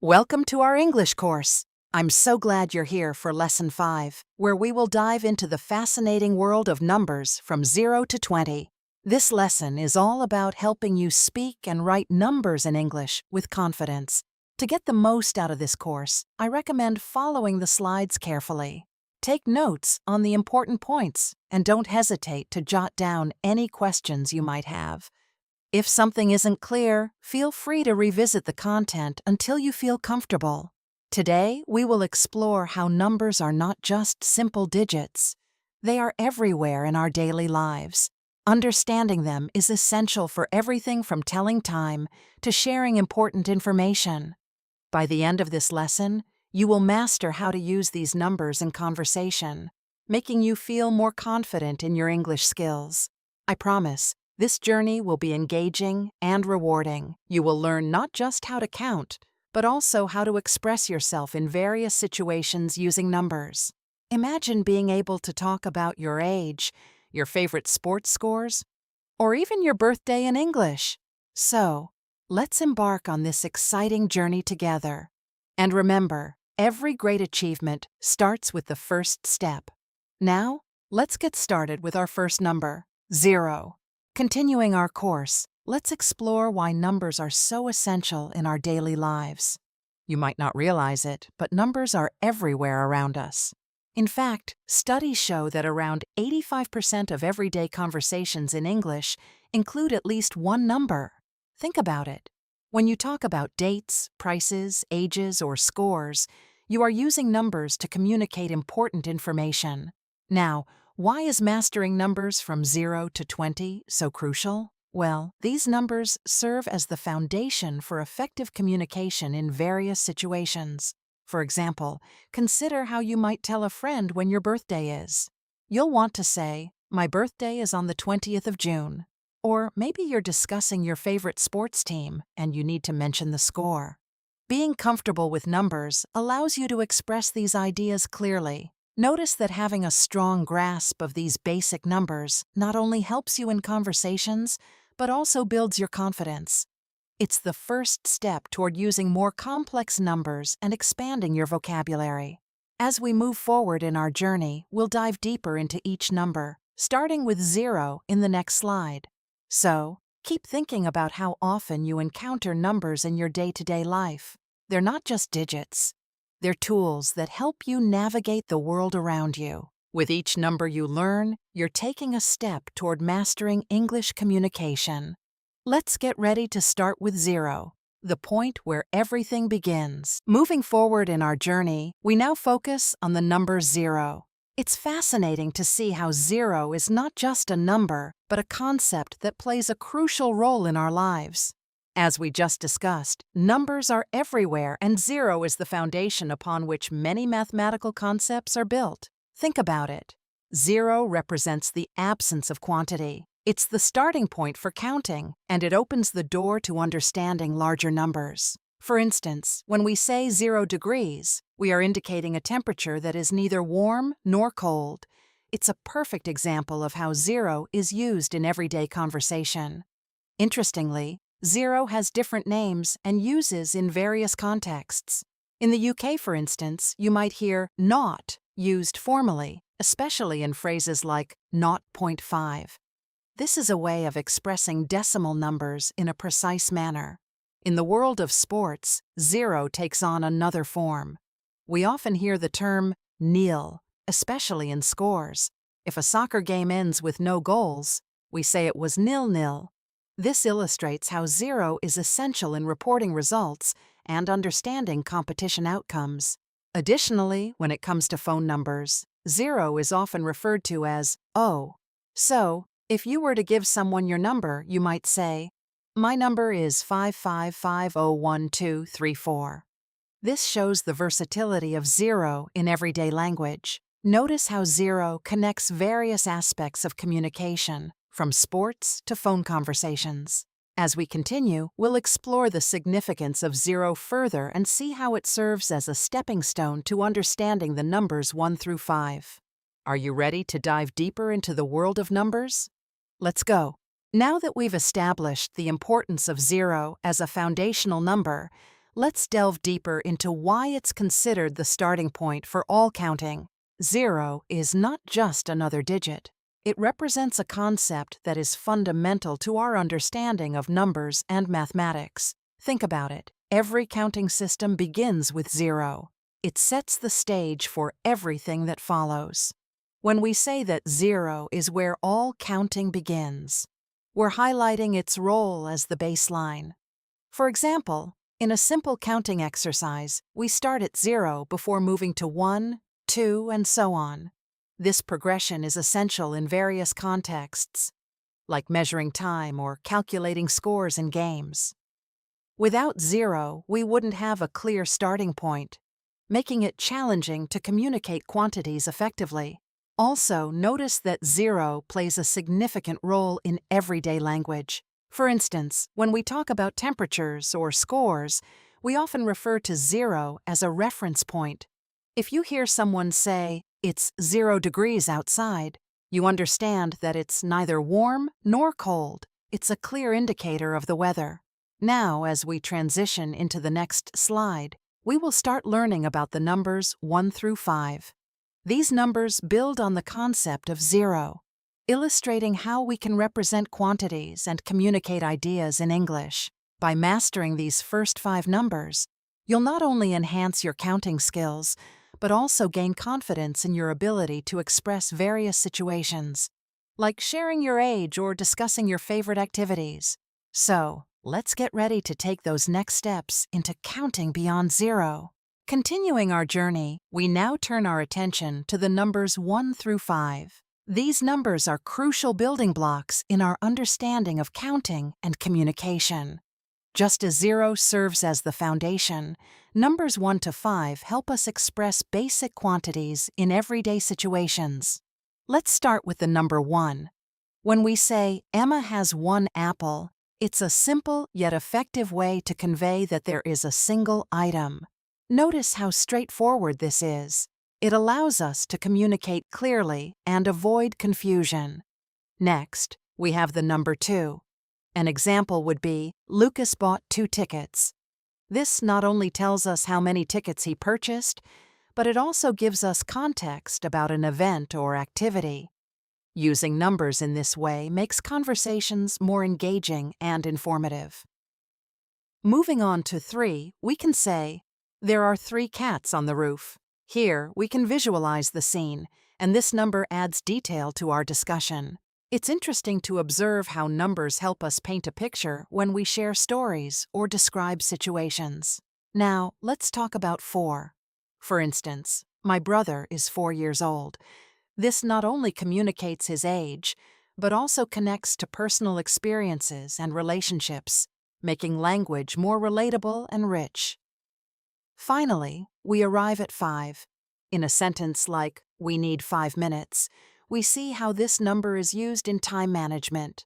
Welcome to our English course. I'm so glad you're here for Lesson 5, where we will dive into the fascinating world of numbers from 0 to 20. This lesson is all about helping you speak and write numbers in English with confidence. To get the most out of this course, I recommend following the slides carefully. Take notes on the important points and don't hesitate to jot down any questions you might have. If something isn't clear, feel free to revisit the content until you feel comfortable. Today, we will explore how numbers are not just simple digits. They are everywhere in our daily lives. Understanding them is essential for everything from telling time to sharing important information. By the end of this lesson, you will master how to use these numbers in conversation, making you feel more confident in your English skills. I promise, this journey will be engaging and rewarding. You will learn not just how to count, but also how to express yourself in various situations using numbers. Imagine being able to talk about your age, your favorite sports scores, or even your birthday in English. So, let's embark on this exciting journey together. And remember, every great achievement starts with the first step. Now, let's get started with our first number, 0. Continuing our course, let's explore why numbers are so essential in our daily lives. You might not realize it, but numbers are everywhere around us. In fact, studies show that around 85% of everyday conversations in English include at least one number. Think about it. When you talk about dates, prices, ages, or scores, you are using numbers to communicate important information. Now, why is mastering numbers from 0 to 20 so crucial? Well, these numbers serve as the foundation for effective communication in various situations. For example, consider how you might tell a friend when your birthday is. You'll want to say, "My birthday is on the 20th of June." Or maybe you're discussing your favorite sports team and you need to mention the score. Being comfortable with numbers allows you to express these ideas clearly. Notice that having a strong grasp of these basic numbers not only helps you in conversations, but also builds your confidence. It's the first step toward using more complex numbers and expanding your vocabulary. As we move forward in our journey, we'll dive deeper into each number, starting with 0 in the next slide. So, keep thinking about how often you encounter numbers in your day-to-day life. They're not just digits. They're tools that help you navigate the world around you. With each number you learn, you're taking a step toward mastering English communication. Let's get ready to start with 0, the point where everything begins. Moving forward in our journey, we now focus on the number 0. It's fascinating to see how 0 is not just a number, but a concept that plays a crucial role in our lives. As we just discussed, numbers are everywhere, and 0 is the foundation upon which many mathematical concepts are built. Think about it. 0 represents the absence of quantity. It's the starting point for counting, and it opens the door to understanding larger numbers. For instance, when we say 0 degrees, we are indicating a temperature that is neither warm nor cold. It's a perfect example of how 0 is used in everyday conversation. Interestingly, 0 has different names and uses in various contexts. In the UK, for instance, you might hear "naught" used formally, especially in phrases like 0.5. This is a way of expressing decimal numbers in a precise manner. In the world of sports, 0 takes on another form. We often hear the term "nil," especially in scores. If a soccer game ends with no goals, we say it was 0-0. This illustrates how 0 is essential in reporting results and understanding competition outcomes. Additionally, when it comes to phone numbers, 0 is often referred to as "O." So, if you were to give someone your number, you might say, "My number is 555012334. This shows the versatility of 0 in everyday language. Notice how 0 connects various aspects of communication, from sports to phone conversations. As we continue, we'll explore the significance of 0 further and see how it serves as a stepping stone to understanding the numbers 1 through 5. Are you ready to dive deeper into the world of numbers? Let's go. Now that we've established the importance of 0 as a foundational number, let's delve deeper into why it's considered the starting point for all counting. 0 is not just another digit. It represents a concept that is fundamental to our understanding of numbers and mathematics. Think about it. Every counting system begins with 0. It sets the stage for everything that follows. When we say that 0 is where all counting begins, we're highlighting its role as the baseline. For example, in a simple counting exercise, we start at 0 before moving to 1, 2, and so on. This progression is essential in various contexts, like measuring time or calculating scores in games. Without 0, we wouldn't have a clear starting point, making it challenging to communicate quantities effectively. Also, notice that 0 plays a significant role in everyday language. For instance, when we talk about temperatures or scores, we often refer to 0 as a reference point. If you hear someone say, "It's 0 degrees outside," you understand that it's neither warm nor cold. It's a clear indicator of the weather. Now, as we transition into the next slide, we will start learning about the numbers 1 through 5. These numbers build on the concept of 0, illustrating how we can represent quantities and communicate ideas in English. By mastering these first 5 numbers, you'll not only enhance your counting skills, but also gain confidence in your ability to express various situations, like sharing your age or discussing your favorite activities. So, let's get ready to take those next steps into counting beyond 0. Continuing our journey, we now turn our attention to the numbers 1 through 5. These numbers are crucial building blocks in our understanding of counting and communication. Just as 0 serves as the foundation, numbers 1 to 5 help us express basic quantities in everyday situations. Let's start with the number 1. When we say, "Emma has 1 apple," it's a simple yet effective way to convey that there is a single item. Notice how straightforward this is. It allows us to communicate clearly and avoid confusion. Next, we have the number 2. An example would be, "Lucas bought 2 tickets." This not only tells us how many tickets he purchased, but it also gives us context about an event or activity. Using numbers in this way makes conversations more engaging and informative. Moving on to 3, we can say, "There are 3 cats on the roof." Here, we can visualize the scene, and this number adds detail to our discussion. It's interesting to observe how numbers help us paint a picture when we share stories or describe situations. Now, let's talk about 4. For instance, "My brother is 4 years old." This not only communicates his age, but also connects to personal experiences and relationships, making language more relatable and rich. Finally, we arrive at 5. In a sentence like, "We need 5 minutes," we see how this number is used in time management.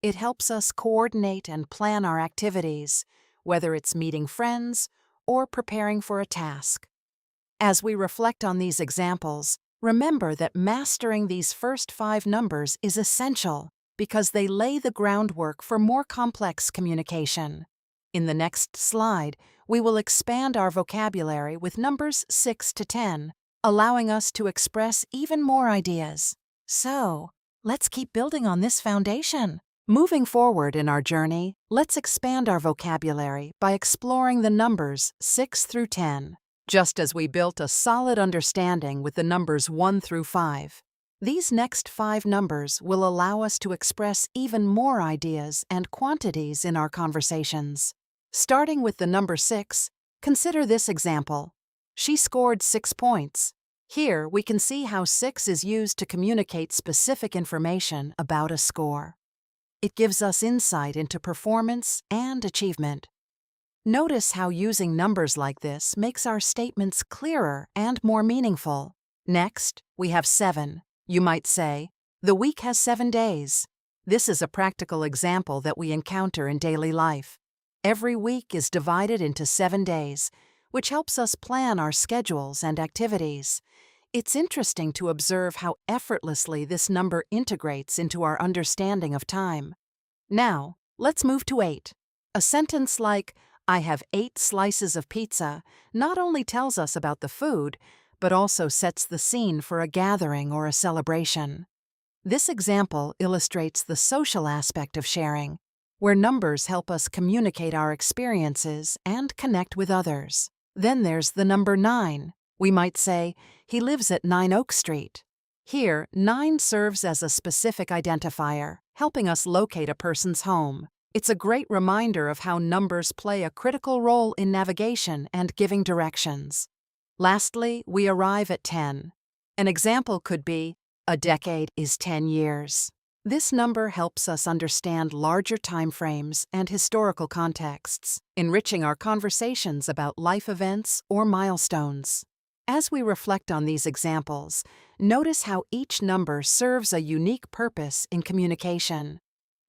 It helps us coordinate and plan our activities, whether it's meeting friends or preparing for a task. As we reflect on these examples, remember that mastering these first 5 numbers is essential because they lay the groundwork for more complex communication. In the next slide, we will expand our vocabulary with numbers 6 to 10, allowing us to express even more ideas. So, let's keep building on this foundation. Moving forward in our journey, let's expand our vocabulary by exploring the numbers 6 through 10. Just as we built a solid understanding with the numbers 1 through 5, these next 5 numbers will allow us to express even more ideas and quantities in our conversations. Starting with the number 6, consider this example. "She scored 6 points." Here, we can see how 6 is used to communicate specific information about a score. It gives us insight into performance and achievement. Notice how using numbers like this makes our statements clearer and more meaningful. Next, we have 7. You might say, "The week has 7 days." This is a practical example that we encounter in daily life. Every week is divided into 7 days, which helps us plan our schedules and activities. It's interesting to observe how effortlessly this number integrates into our understanding of time. Now, let's move to 8. A sentence like, "I have 8 slices of pizza" not only tells us about the food, but also sets the scene for a gathering or a celebration. This example illustrates the social aspect of sharing, where numbers help us communicate our experiences and connect with others. Then there's the number 9. We might say, "He lives at 9 Oak Street." Here, 9 serves as a specific identifier, helping us locate a person's home. It's a great reminder of how numbers play a critical role in navigation and giving directions. Lastly, we arrive at 10. An example could be, "A decade is 10 years." This number helps us understand larger timeframes and historical contexts, enriching our conversations about life events or milestones. As we reflect on these examples, notice how each number serves a unique purpose in communication.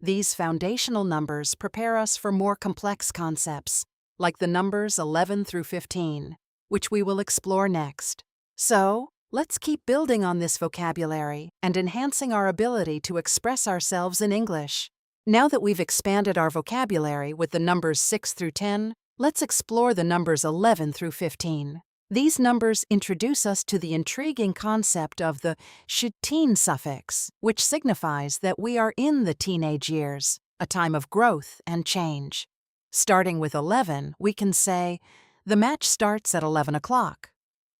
These foundational numbers prepare us for more complex concepts, like the numbers 11 through 15, which we will explore next. So, let's keep building on this vocabulary and enhancing our ability to express ourselves in English. Now that we've expanded our vocabulary with the numbers 6 through 10, let's explore the numbers 11 through 15. These numbers introduce us to the intriguing concept of the teen suffix, which signifies that we are in the teenage years, a time of growth and change. Starting with 11, we can say, "The match starts at 11 o'clock."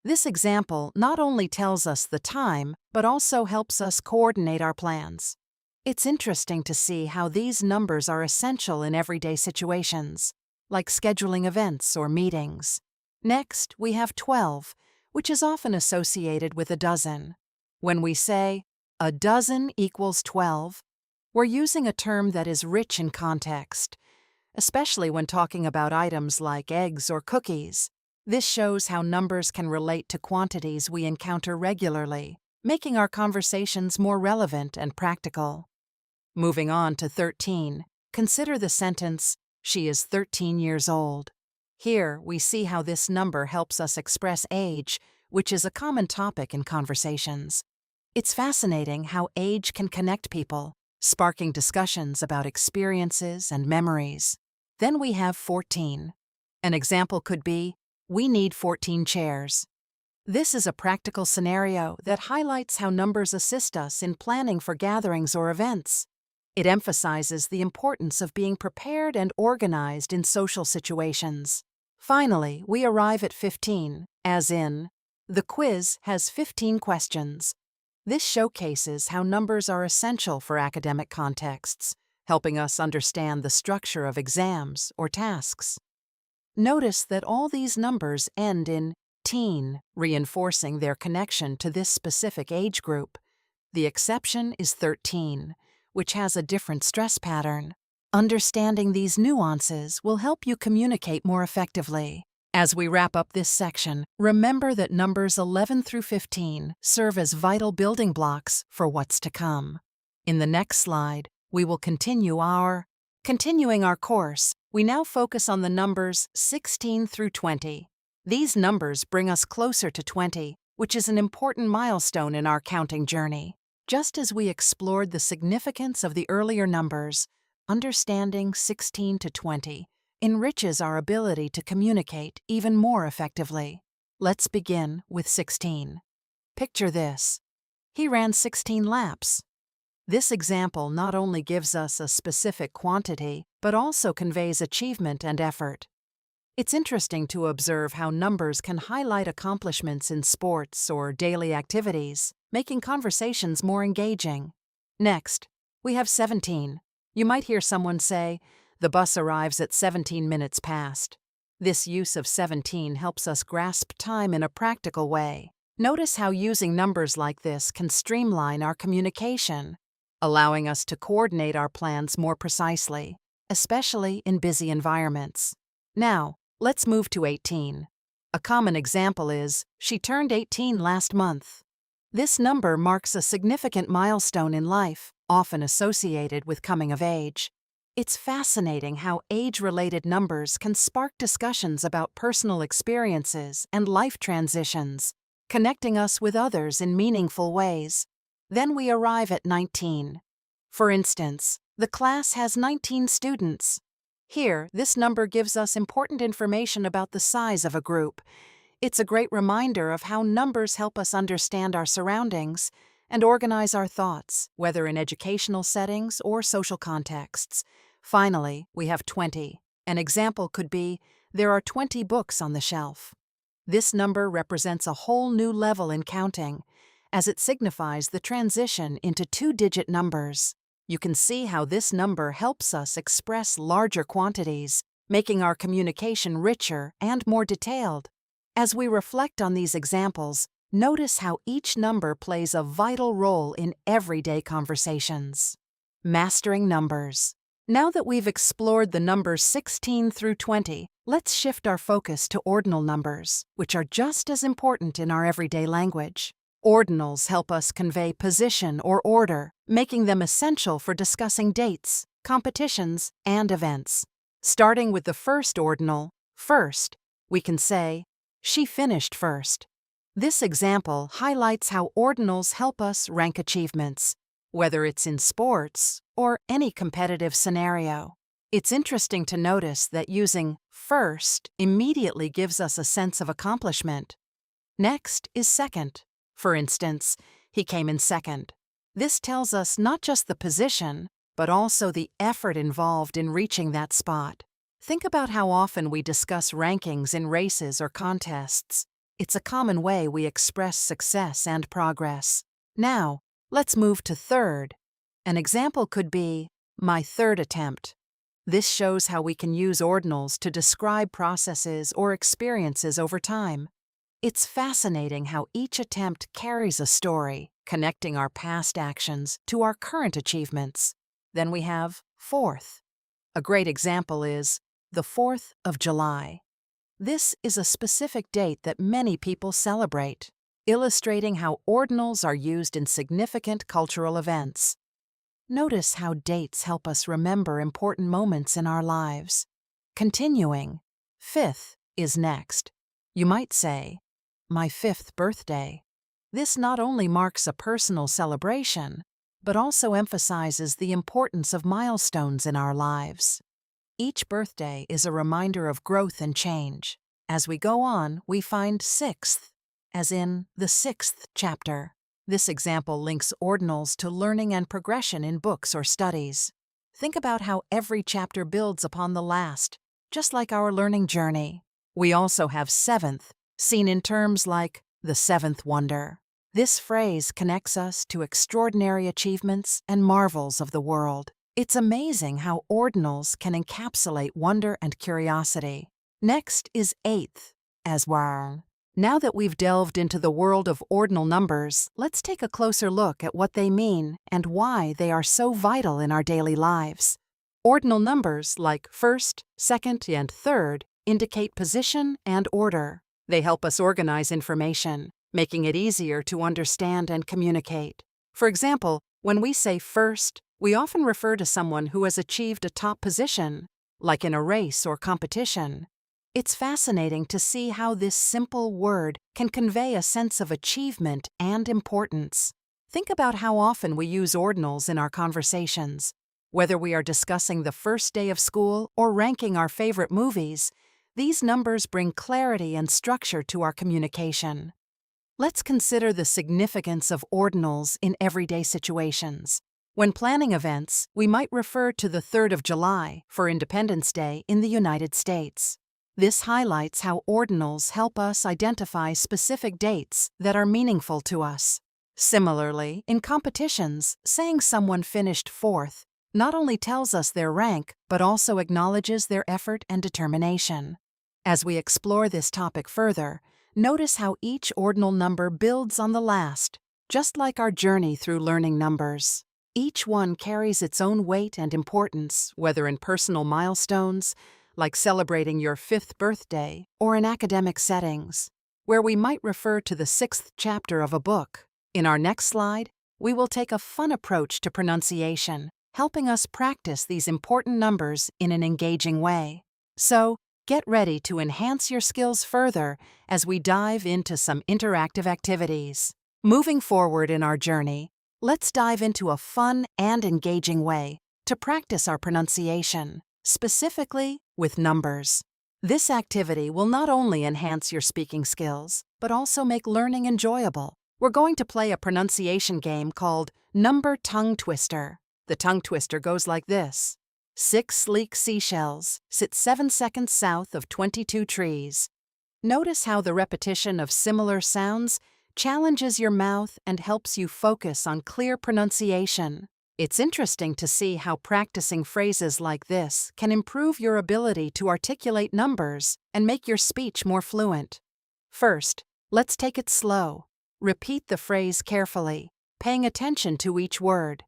This example not only tells us the time, but also helps us coordinate our plans. It's interesting to see how these numbers are essential in everyday situations, like scheduling events or meetings. Next, we have 12, which is often associated with a dozen. When we say, "A dozen equals 12, we're using a term that is rich in context, especially when talking about items like eggs or cookies. This shows how numbers can relate to quantities we encounter regularly, making our conversations more relevant and practical. Moving on to 13, consider the sentence, "She is 13 years old." Here, we see how this number helps us express age, which is a common topic in conversations. It's fascinating how age can connect people, sparking discussions about experiences and memories. Then we have 14. An example could be, "We need 14 chairs." This is a practical scenario that highlights how numbers assist us in planning for gatherings or events. It emphasizes the importance of being prepared and organized in social situations. Finally, we arrive at 15, as in, "The quiz has 15 questions." This showcases how numbers are essential for academic contexts, helping us understand the structure of exams or tasks. Notice that all these numbers end in teen, reinforcing their connection to this specific age group. The exception is 13, which has a different stress pattern. Understanding these nuances will help you communicate more effectively. As we wrap up this section, remember that numbers 11 through 15 serve as vital building blocks for what's to come. In the next slide, we will continuing our course, we now focus on the numbers 16 through 20. These numbers bring us closer to 20, which is an important milestone in our counting journey. Just as we explored the significance of the earlier numbers, understanding 16 to 20 enriches our ability to communicate even more effectively. Let's begin with 16. Picture this. He ran 16 laps. This example not only gives us a specific quantity, but also conveys achievement and effort. It's interesting to observe how numbers can highlight accomplishments in sports or daily activities, making conversations more engaging. Next, we have 17. You might hear someone say, "The bus arrives at 17 minutes past." This use of 17 helps us grasp time in a practical way. Notice how using numbers like this can streamline our communication, allowing us to coordinate our plans more precisely, especially in busy environments. Now, let's move to 18. A common example is, "She turned 18 last month." This number marks a significant milestone in life, often associated with coming of age. It's fascinating how age-related numbers can spark discussions about personal experiences and life transitions, connecting us with others in meaningful ways. Then we arrive at 19. For instance, the class has 19 students. Here, this number gives us important information about the size of a group. It's a great reminder of how numbers help us understand our surroundings and organize our thoughts, whether in educational settings or social contexts. Finally, we have 20. An example could be, there are 20 books on the shelf. This number represents a whole new level in counting, as it signifies the transition into two-digit numbers. You can see how this number helps us express larger quantities, making our communication richer and more detailed. As we reflect on these examples, notice how each number plays a vital role in everyday conversations. Mastering numbers. Now that we've explored the numbers 16 through 20, let's shift our focus to ordinal numbers, which are just as important in our everyday language. Ordinals help us convey position or order, making them essential for discussing dates, competitions, and events. Starting with the first ordinal, first, we can say, "She finished first." This example highlights how ordinals help us rank achievements, whether it's in sports or any competitive scenario. It's interesting to notice that using first immediately gives us a sense of accomplishment. Next is second. For instance, he came in second. This tells us not just the position, but also the effort involved in reaching that spot. Think about how often we discuss rankings in races or contests. It's a common way we express success and progress. Now, let's move to third. An example could be, "My third attempt." This shows how we can use ordinals to describe processes or experiences over time. It's fascinating how each attempt carries a story, connecting our past actions to our current achievements. Then we have fourth. A great example is the 4th of July. This is a specific date that many people celebrate, illustrating how ordinals are used in significant cultural events. Notice how dates help us remember important moments in our lives. Continuing, fifth is next. You might say, "My 5th birthday." This not only marks a personal celebration, but also emphasizes the importance of milestones in our lives. Each birthday is a reminder of growth and change. As we go on, we find 6th, as in the 6th chapter. This example links ordinals to learning and progression in books or studies. Think about how every chapter builds upon the last, just like our learning journey. We also have 7th, seen in terms like the 7th wonder. This phrase connects us to extraordinary achievements and marvels of the world. It's amazing how ordinals can encapsulate wonder and curiosity. Next is 8th, as well. Now that we've delved into the world of ordinal numbers, let's take a closer look at what they mean and why they are so vital in our daily lives. Ordinal numbers like 1st, 2nd, and 3rd indicate position and order. They help us organize information, making it easier to understand and communicate. For example, when we say first, we often refer to someone who has achieved a top position, like in a race or competition. It's fascinating to see how this simple word can convey a sense of achievement and importance. Think about how often we use ordinals in our conversations. Whether we are discussing the first day of school or ranking our favorite movies, these numbers bring clarity and structure to our communication. Let's consider the significance of ordinals in everyday situations. When planning events, we might refer to the 3rd of July for Independence Day in the United States. This highlights how ordinals help us identify specific dates that are meaningful to us. Similarly, in competitions, saying someone finished 4th not only tells us their rank, but also acknowledges their effort and determination. As we explore this topic further, notice how each ordinal number builds on the last, just like our journey through learning numbers. Each one carries its own weight and importance, whether in personal milestones, like celebrating your 5th birthday, or in academic settings, where we might refer to the 6th chapter of a book. In our next slide, we will take a fun approach to pronunciation, helping us practice these important numbers in an engaging way. So, get ready to enhance your skills further as we dive into some interactive activities. Moving forward in our journey, let's dive into a fun and engaging way to practice our pronunciation. specifically with numbers. This activity will not only enhance your speaking skills, but also make learning enjoyable. We're going to play a pronunciation game called Number Tongue Twister. The tongue twister goes like this. 6 sleek seashells sit 7 seconds south of 22 trees. Notice how the repetition of similar sounds challenges your mouth and helps you focus on clear pronunciation. It's interesting to see how practicing phrases like this can improve your ability to articulate numbers and make your speech more fluent. First, let's take it slow. Repeat the phrase carefully, paying attention to each word.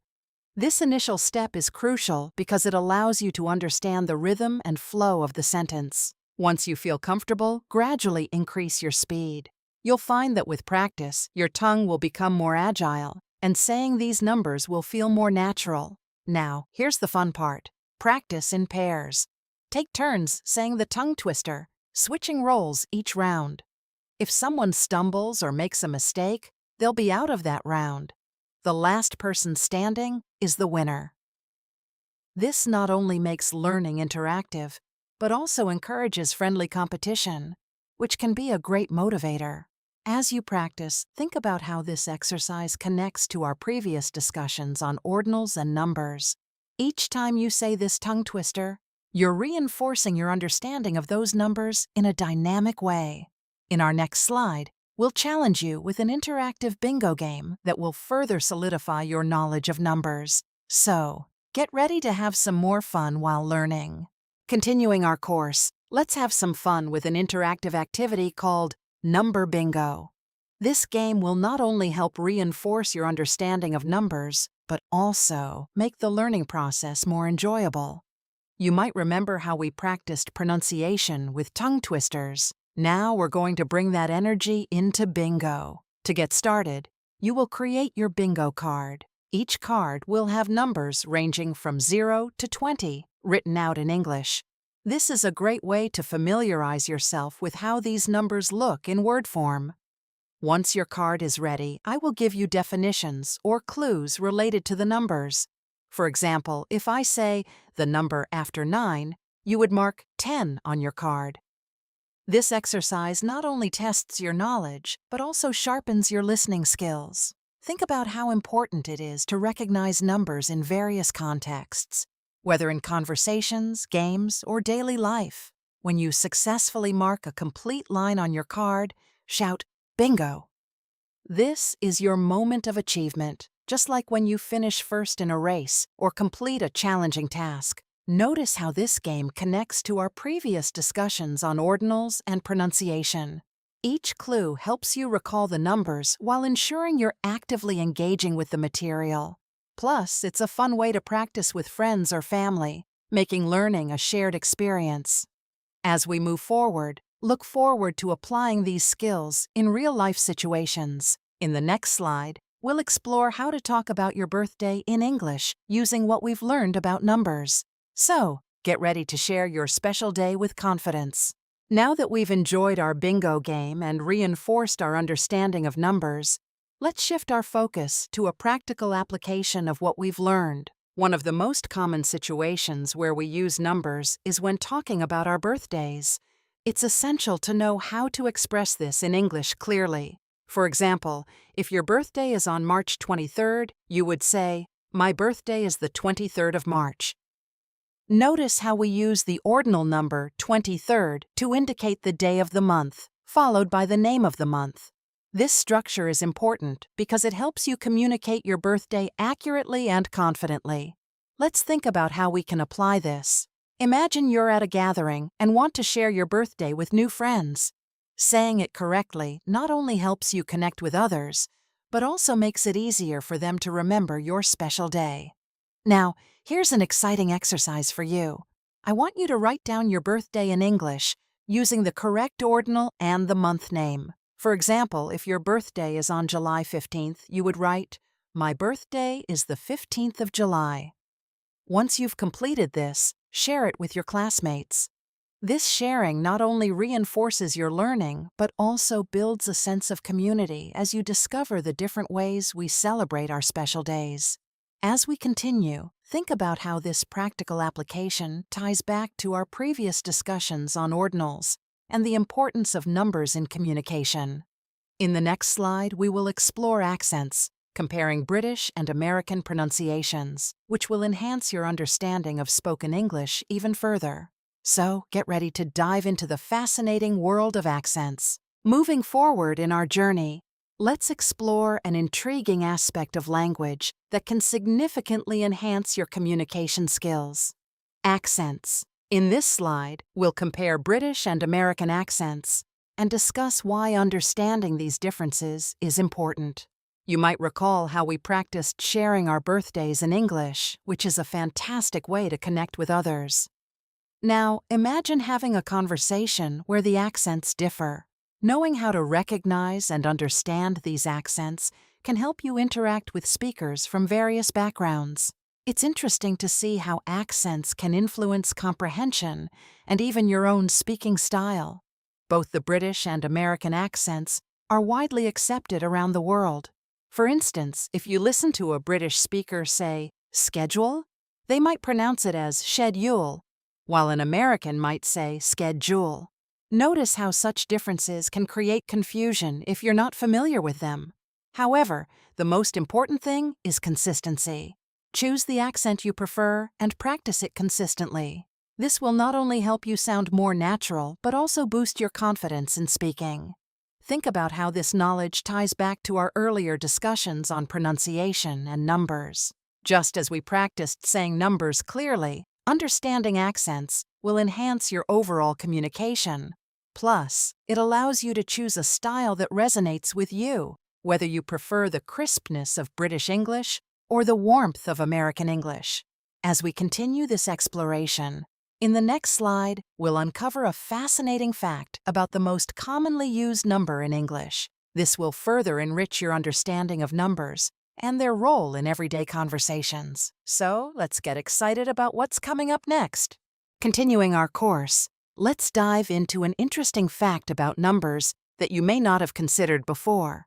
This initial step is crucial because it allows you to understand the rhythm and flow of the sentence. Once you feel comfortable, gradually increase your speed. You'll find that with practice, your tongue will become more agile, and saying these numbers will feel more natural. Now, here's the fun part. Practice in pairs. Take turns saying the tongue twister, switching roles each round. If someone stumbles or makes a mistake, they'll be out of that round. The last person standing is the winner. This not only makes learning interactive, but also encourages friendly competition, which can be a great motivator. As you practice, think about how this exercise connects to our previous discussions on ordinals and numbers. Each time you say this tongue twister, you're reinforcing your understanding of those numbers in a dynamic way. In our next slide, we'll challenge you with an interactive bingo game that will further solidify your knowledge of numbers. So, get ready to have some more fun while learning. Continuing our course, let's have some fun with an interactive activity called Number Bingo. This game will not only help reinforce your understanding of numbers, but also make the learning process more enjoyable. You might remember how we practiced pronunciation with tongue twisters. Now we're going to bring that energy into bingo. To get started, you will create your bingo card. Each card will have numbers ranging from 0 to 20 written out in English. This is a great way to familiarize yourself with how these numbers look in word form. Once your card is ready, I will give you definitions or clues related to the numbers. For example, if I say the number after 9, you would mark 10 on your card. This exercise not only tests your knowledge, but also sharpens your listening skills. Think about how important it is to recognize numbers in various contexts, whether in conversations, games, or daily life. When you successfully mark a complete line on your card, shout, "Bingo!" This is your moment of achievement, just like when you finish first in a race or complete a challenging task. Notice how this game connects to our previous discussions on ordinals and pronunciation. Each clue helps you recall the numbers while ensuring you're actively engaging with the material. Plus, it's a fun way to practice with friends or family, making learning a shared experience. As we move forward, look forward to applying these skills in real-life situations. In the next slide, we'll explore how to talk about your birthday in English using what we've learned about numbers. So, get ready to share your special day with confidence. Now that we've enjoyed our bingo game and reinforced our understanding of numbers, let's shift our focus to a practical application of what we've learned. One of the most common situations where we use numbers is when talking about our birthdays. It's essential to know how to express this in English clearly. For example, if your birthday is on March 23rd, you would say, "My birthday is the 23rd of March." Notice how we use the ordinal number 23rd to indicate the day of the month, followed by the name of the month. This structure is important because it helps you communicate your birthday accurately and confidently. Let's think about how we can apply this. Imagine you're at a gathering and want to share your birthday with new friends. Saying it correctly not only helps you connect with others, but also makes it easier for them to remember your special day. Now, here's an exciting exercise for you. I want you to write down your birthday in English using the correct ordinal and the month name. For example, if your birthday is on July 15th, you would write, "My birthday is the 15th of July." Once you've completed this, share it with your classmates. This sharing not only reinforces your learning, but also builds a sense of community as you discover the different ways we celebrate our special days. As we continue, Think about how this practical application ties back to our previous discussions on ordinals and the importance of numbers in communication. In the next slide, we will explore accents, comparing British and American pronunciations, which will enhance your understanding of spoken English even further. So, get ready to dive into the fascinating world of accents. Moving forward in our journey, let's explore an intriguing aspect of language that can significantly enhance your communication skills. Accents. In this slide, we'll compare British and American accents and discuss why understanding these differences is important. You might recall how we practiced sharing our birthdays in English, which is a fantastic way to connect with others. Now, imagine having a conversation where the accents differ. Knowing how to recognize and understand these accents can help you interact with speakers from various backgrounds. It's interesting to see how accents can influence comprehension and even your own speaking style. Both the British and American accents are widely accepted around the world. For instance, if you listen to a British speaker say, schedule, they might pronounce it as schedule, while an American might say schedule. Notice how such differences can create confusion if you're not familiar with them. However, the most important thing is consistency. Choose the accent you prefer and practice it consistently. This will not only help you sound more natural, but also boost your confidence in speaking. Think about how this knowledge ties back to our earlier discussions on pronunciation and numbers. Just as we practiced saying numbers clearly, understanding accents will enhance your overall communication. Plus, it allows you to choose a style that resonates with you, whether you prefer the crispness of British English or the warmth of American English. As we continue this exploration, in the next slide, we'll uncover a fascinating fact about the most commonly used number in English. This will further enrich your understanding of numbers and their role in everyday conversations. So, let's get excited about what's coming up next. Continuing our course, let's dive into an interesting fact about numbers that you may not have considered before.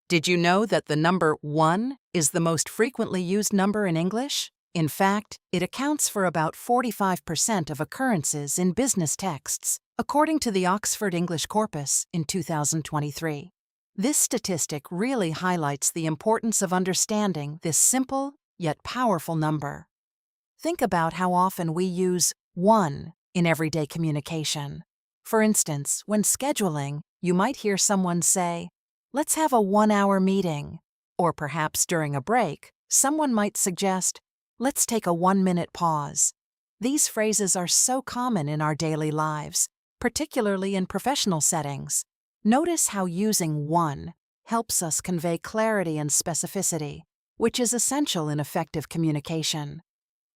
Did you know that the number 1 is the most frequently used number in English? In fact, it accounts for about 45% of occurrences in business texts, according to the Oxford English Corpus in 2023. This statistic really highlights the importance of understanding this simple yet powerful number. Think about how often we use 1 in everyday communication. For instance, when scheduling, you might hear someone say, "Let's have a 1-hour meeting." Or perhaps during a break, someone might suggest, "Let's take a 1-minute pause." These phrases are so common in our daily lives, particularly in professional settings. Notice how using 1 helps us convey clarity and specificity, which is essential in effective communication.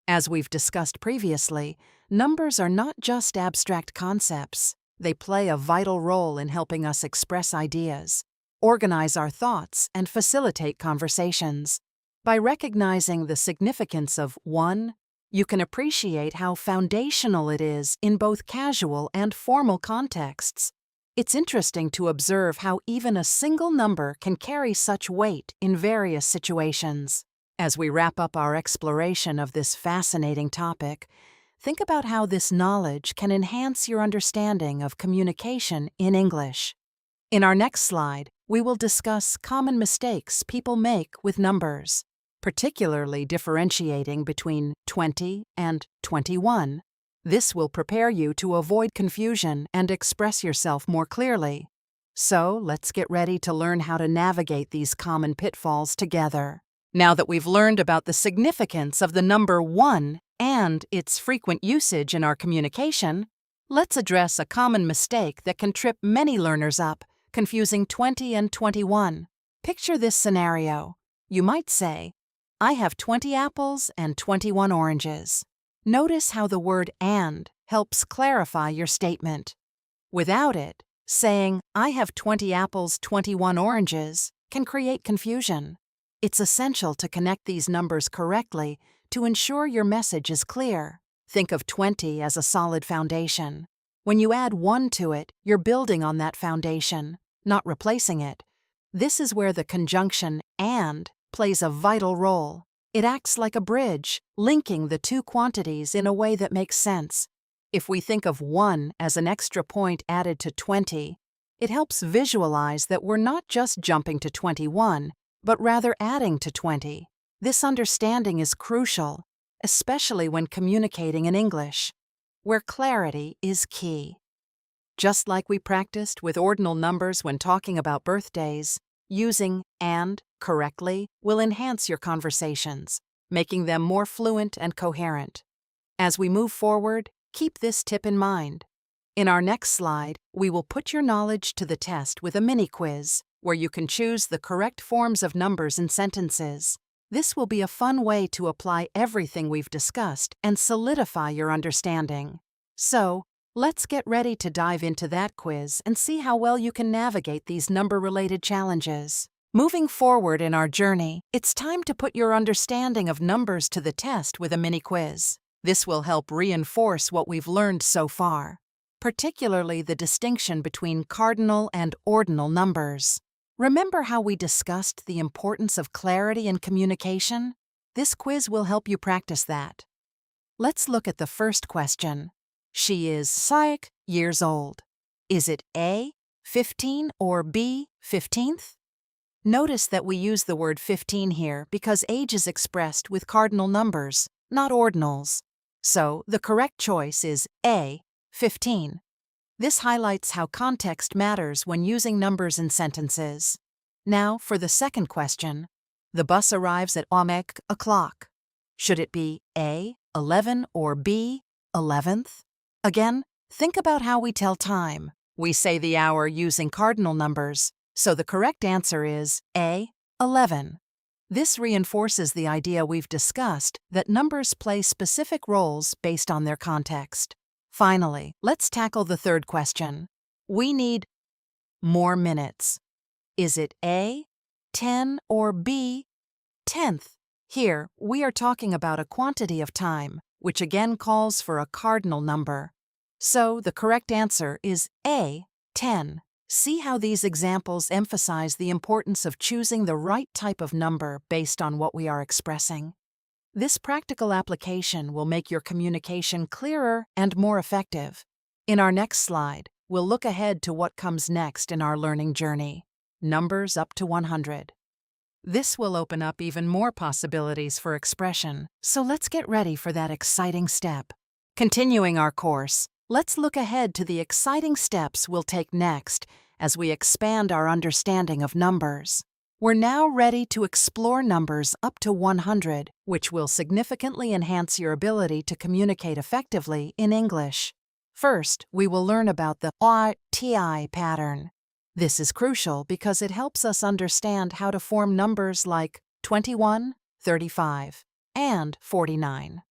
As we've discussed previously, numbers are not just abstract concepts. They play a vital role in helping us express ideas, organize our thoughts, and facilitate conversations. By recognizing the significance of 1, you can appreciate how foundational it is in both casual and formal contexts. It's interesting to observe how even a single number can carry such weight in various situations. As we wrap up our exploration of this fascinating topic, think about how this knowledge can enhance your understanding of communication in English. In our next slide, we will discuss common mistakes people make with numbers, particularly differentiating between 20 and 21. This will prepare you to avoid confusion and express yourself more clearly. So, let's get ready to learn how to navigate these common pitfalls together. Now that we've learned about the significance of the number 1 and its frequent usage in our communication, let's address a common mistake that can trip many learners up, confusing 20 and 21. Picture this scenario. You might say, "I have 20 apples and 21 oranges." Notice how the word "and" helps clarify your statement. Without it, saying, "I have 20 apples, 21 oranges" can create confusion. It's essential to connect these numbers correctly to ensure your message is clear. Think of 20 as a solid foundation. When you add 1 to it, you're building on that foundation, not replacing it. This is where the conjunction "and" plays a vital role. It acts like a bridge, linking the two quantities in a way that makes sense. If we think of 1 as an extra point added to 20, it helps visualize that we're not just jumping to 21, but rather adding to 20. This understanding is crucial, especially when communicating in English, where clarity is key. Just like we practiced with ordinal numbers when talking about birthdays, using "and" correctly will enhance your conversations, making them more fluent and coherent. As we move forward, keep this tip in mind. In our next slide, we will put your knowledge to the test with a mini quiz, where you can choose the correct forms of numbers in sentences. This will be a fun way to apply everything we've discussed and solidify your understanding. So, let's get ready to dive into that quiz and see how well you can navigate these number-related challenges. Moving forward in our journey, it's time to put your understanding of numbers to the test with a mini quiz. This will help reinforce what we've learned so far, particularly the distinction between cardinal and ordinal numbers. Remember how we discussed the importance of clarity in communication? This quiz will help you practice that. Let's look at the first question. She is 6 years old. Is it A, 15 or B, 15th? Notice that we use the word 15 here because age is expressed with cardinal numbers, not ordinals. So, the correct choice is A, 15. This highlights how context matters when using numbers in sentences. Now, for the second question. The bus arrives at 8 o'clock. Should it be A, 11 or B, 11th? Again, think about how we tell time. We say the hour using cardinal numbers, so the correct answer is A, 11. This reinforces the idea we've discussed that numbers play specific roles based on their context. Finally, let's tackle the third question. We need more minutes. Is it A, 10 or B, 10th? Here, we are talking about a quantity of time, which again calls for a cardinal number. So the correct answer is A, 10. See how these examples emphasize the importance of choosing the right type of number based on what we are expressing. This practical application will make your communication clearer and more effective. In our next slide, we'll look ahead to what comes next in our learning journey: numbers up to 100. This will open up even more possibilities for expression, so let's get ready for that exciting step. Continuing our course, let's look ahead to the exciting steps we'll take next as we expand our understanding of numbers. We're now ready to explore numbers up to 100, which will significantly enhance your ability to communicate effectively in English. First, we will learn about the RTI pattern. This is crucial because it helps us understand how to form numbers like 21, 35, and 49.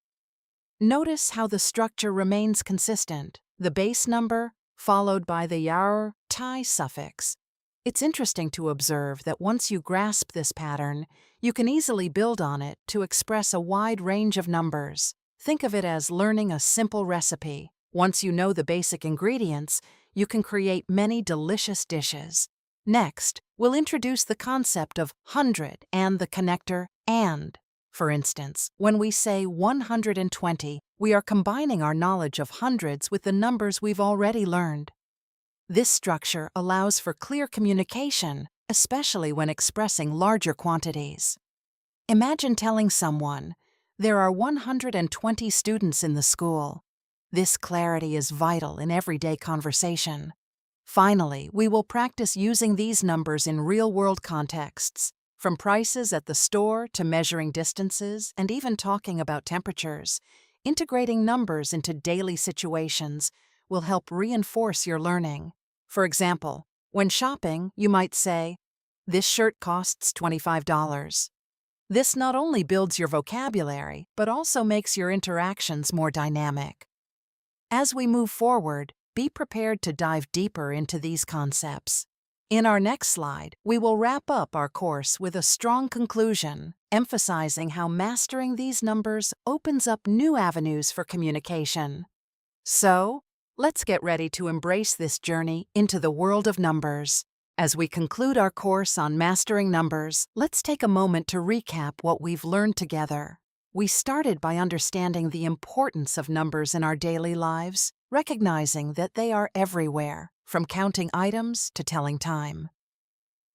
Notice how the structure remains consistent, the base number followed by the RTI suffix. It's interesting to observe that once you grasp this pattern, you can easily build on it to express a wide range of numbers. Think of it as learning a simple recipe. Once you know the basic ingredients, you can create many delicious dishes. Next, we'll introduce the concept of hundred and the connector and. For instance, when we say 120, we are combining our knowledge of hundreds with the numbers we've already learned. This structure allows for clear communication, especially when expressing larger quantities. Imagine telling someone, "There are 120 students in the school." This clarity is vital in everyday conversation. Finally, we will practice using these numbers in real-world contexts, from prices at the store to measuring distances and even talking about temperatures. Integrating numbers into daily situations will help reinforce your learning. For example, when shopping, you might say, "This shirt costs $25. This not only builds your vocabulary, but also makes your interactions more dynamic. As we move forward, be prepared to dive deeper into these concepts. In our next slide, we will wrap up our course with a strong conclusion, emphasizing how mastering these numbers opens up new avenues for communication. So, let's get ready to embrace this journey into the world of numbers. As we conclude our course on mastering numbers, let's take a moment to recap what we've learned together. We started by understanding the importance of numbers in our daily lives, recognizing that they are everywhere, from counting items to telling time.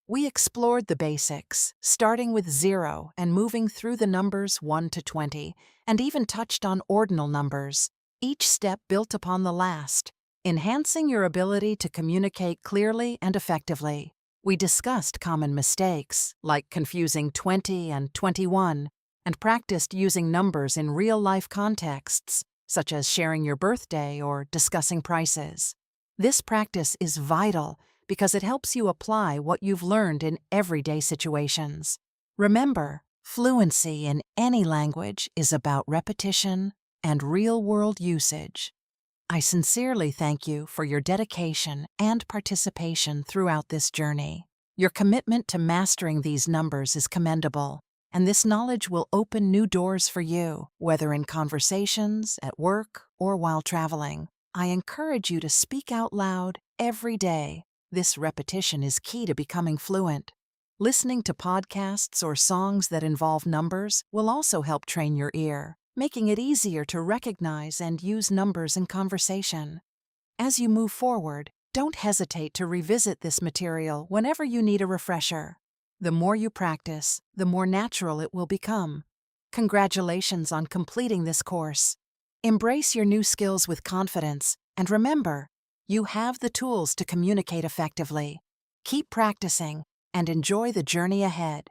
We explored the basics, starting with 0 and moving through the numbers 1 to 20, and even touched on ordinal numbers, each step built upon the last, enhancing your ability to communicate clearly and effectively. We discussed common mistakes, like confusing 20 and 21, and practiced using numbers in real-life contexts, such as sharing your birthday or discussing prices. This practice is vital because it helps you apply what you've learned in everyday situations. Remember, fluency in any language is about repetition and real-world usage. I sincerely thank you for your dedication and participation throughout this journey. Your commitment to mastering these numbers is commendable, and this knowledge will open new doors for you, whether in conversations, at work, or while traveling. I encourage you to speak out loud every day. This repetition is key to becoming fluent. Listening to podcasts or songs that involve numbers will also help train your ear, making it easier to recognize and use numbers in conversation. As you move forward, don't hesitate to revisit this material whenever you need a refresher. The more you practice, the more natural it will become. Congratulations on completing this course. Embrace your new skills with confidence, and remember, you have the tools to communicate effectively. Keep practicing and enjoy the journey ahead.